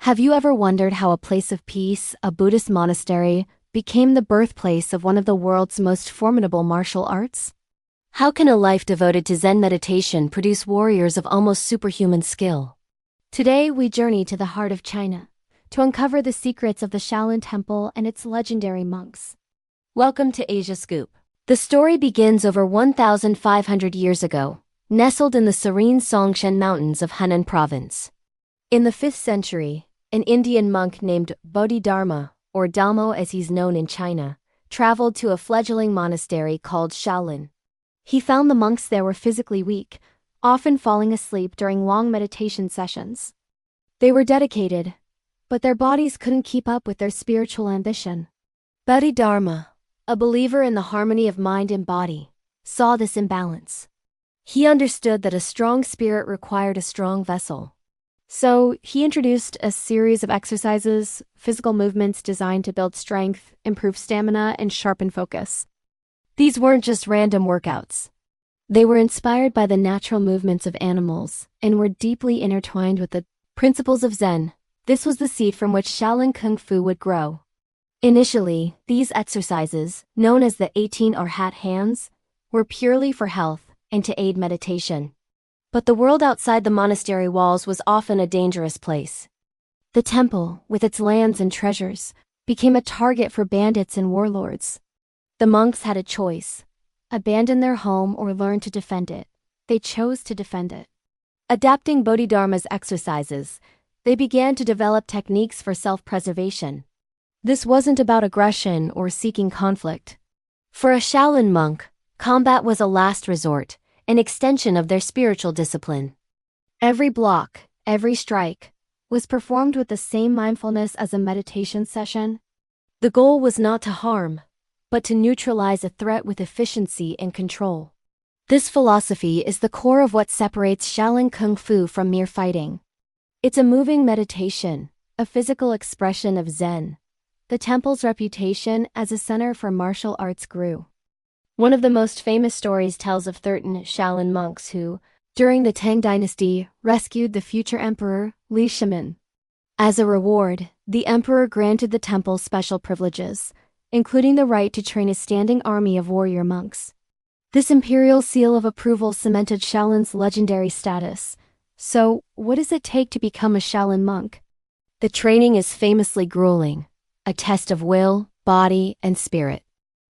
Have you ever wondered how a place of peace, a Buddhist monastery, became the birthplace of one of the world's most formidable martial arts? How can a life devoted to Zen meditation produce warriors of almost superhuman skill? Today, we journey to the heart of China to uncover the secrets of the Shaolin Temple and its legendary monks. Welcome to Asia Scoop. The story begins over 1,500 years ago, nestled in the serene Songshan Mountains of Henan Province. In the 5th century, an Indian monk named Bodhidharma, or Dalmo as he's known in China, traveled to a fledgling monastery called Shaolin. He found the monks there were physically weak, often falling asleep during long meditation sessions. They were dedicated, but their bodies couldn't keep up with their spiritual ambition. Bodhidharma, a believer in the harmony of mind and body, saw this imbalance. He understood that a strong spirit required a strong vessel. So, he introduced a series of exercises, physical movements designed to build strength, improve stamina, and sharpen focus. These weren't just random workouts. They were inspired by the natural movements of animals and were deeply intertwined with the principles of Zen. This was the seed from which Shaolin Kung Fu would grow. Initially, these exercises, known as the 18 or hat hands, were purely for health and to aid meditation. But the world outside the monastery walls was often a dangerous place. The temple, with its lands and treasures, became a target for bandits and warlords. The monks had a choice: abandon their home or learn to defend it. They chose to defend it. Adapting Bodhidharma's exercises, they began to develop techniques for self-preservation. This wasn't about aggression or seeking conflict. For a Shaolin monk, combat was a last resort, an extension of their spiritual discipline. Every block, every strike, was performed with the same mindfulness as a meditation session. The goal was not to harm, but to neutralize a threat with efficiency and control. This philosophy is the core of what separates Shaolin Kung Fu from mere fighting. It's a moving meditation, a physical expression of Zen. The temple's reputation as a center for martial arts grew. One of the most famous stories tells of 13 Shaolin monks who, during the Tang dynasty, rescued the future emperor, Li Shimin. As a reward, the emperor granted the temple special privileges, including the right to train a standing army of warrior monks. This imperial seal of approval cemented Shaolin's legendary status. So, what does it take to become a Shaolin monk? The training is famously grueling, a test of will, body, and spirit.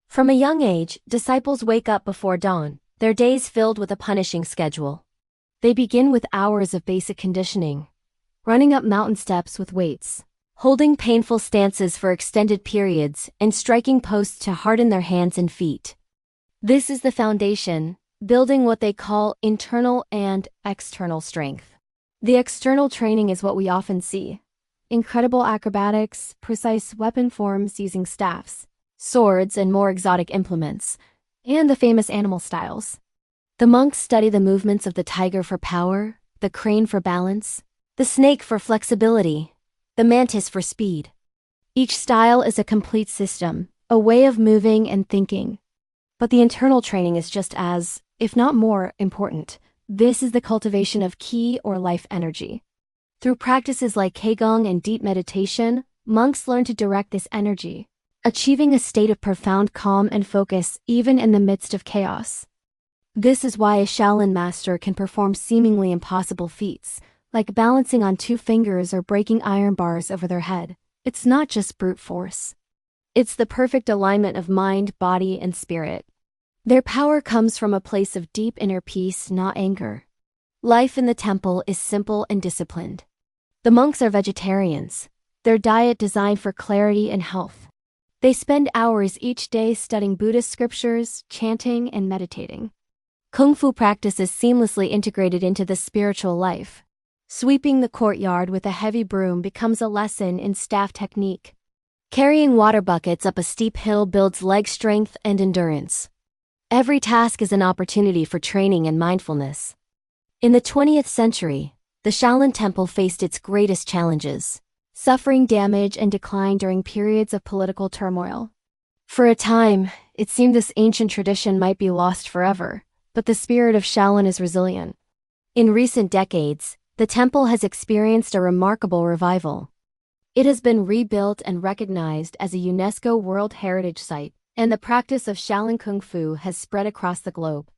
From a young age, disciples wake up before dawn, their days filled with a punishing schedule. They begin with hours of basic conditioning, running up mountain steps with weights, holding painful stances for extended periods, and striking posts to harden their hands and feet. This is the foundation, building what they call internal and external strength. The external training is what we often see: incredible acrobatics, precise weapon forms using staffs, swords, and more exotic implements, and the famous animal styles. The monks study the movements of the tiger for power, the crane for balance, the snake for flexibility, the mantis for speed. Each style is a complete system, a way of moving and thinking. But the internal training is just as, if not more, important. This is the cultivation of ki or life energy. Through practices like Qigong and deep meditation, monks learn to direct this energy, achieving a state of profound calm and focus even in the midst of chaos. This is why a Shaolin master can perform seemingly impossible feats, like balancing on 2 fingers or breaking iron bars over their head. It's not just brute force. It's the perfect alignment of mind, body, and spirit. Their power comes from a place of deep inner peace, not anger. Life in the temple is simple and disciplined. The monks are vegetarians, their diet designed for clarity and health. They spend hours each day studying Buddhist scriptures, chanting, and meditating. Kung Fu practice is seamlessly integrated into the spiritual life. Sweeping the courtyard with a heavy broom becomes a lesson in staff technique. Carrying water buckets up a steep hill builds leg strength and endurance. Every task is an opportunity for training and mindfulness. In the 20th century, the Shaolin Temple faced its greatest challenges, suffering damage and decline during periods of political turmoil. For a time, it seemed this ancient tradition might be lost forever, but the spirit of Shaolin is resilient. In recent decades, the temple has experienced a remarkable revival. It has been rebuilt and recognized as a UNESCO World Heritage Site, and the practice of Shaolin Kung Fu has spread across the globe.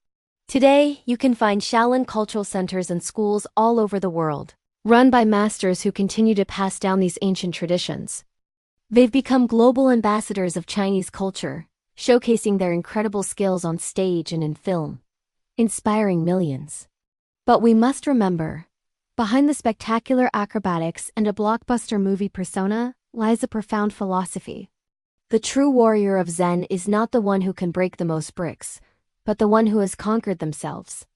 Today, you can find Shaolin cultural centers and schools all over the world, run by masters who continue to pass down these ancient traditions. They've become global ambassadors of Chinese culture, showcasing their incredible skills on stage and in film, inspiring millions. But we must remember, behind the spectacular acrobatics and a blockbuster movie persona lies a profound philosophy. The true warrior of Zen is not the one who can break the most bricks, but the one who has conquered themselves.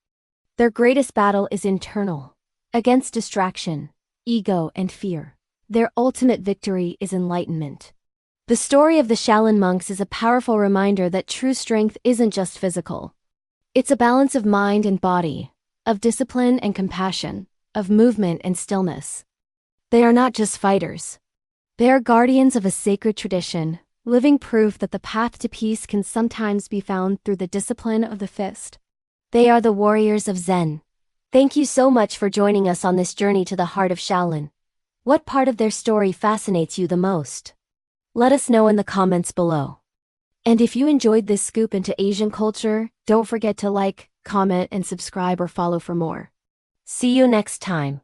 Their greatest battle is internal, against distraction, ego, and fear. Their ultimate victory is enlightenment. The story of the Shaolin monks is a powerful reminder that true strength isn't just physical. It's a balance of mind and body, of discipline and compassion, of movement and stillness. They are not just fighters. They are guardians of a sacred tradition, living proof that the path to peace can sometimes be found through the discipline of the fist. They are the warriors of Zen. Thank you so much for joining us on this journey to the heart of Shaolin. What part of their story fascinates you the most? Let us know in the comments below. And if you enjoyed this scoop into Asian culture, don't forget to like, comment, and subscribe or follow for more. See you next time.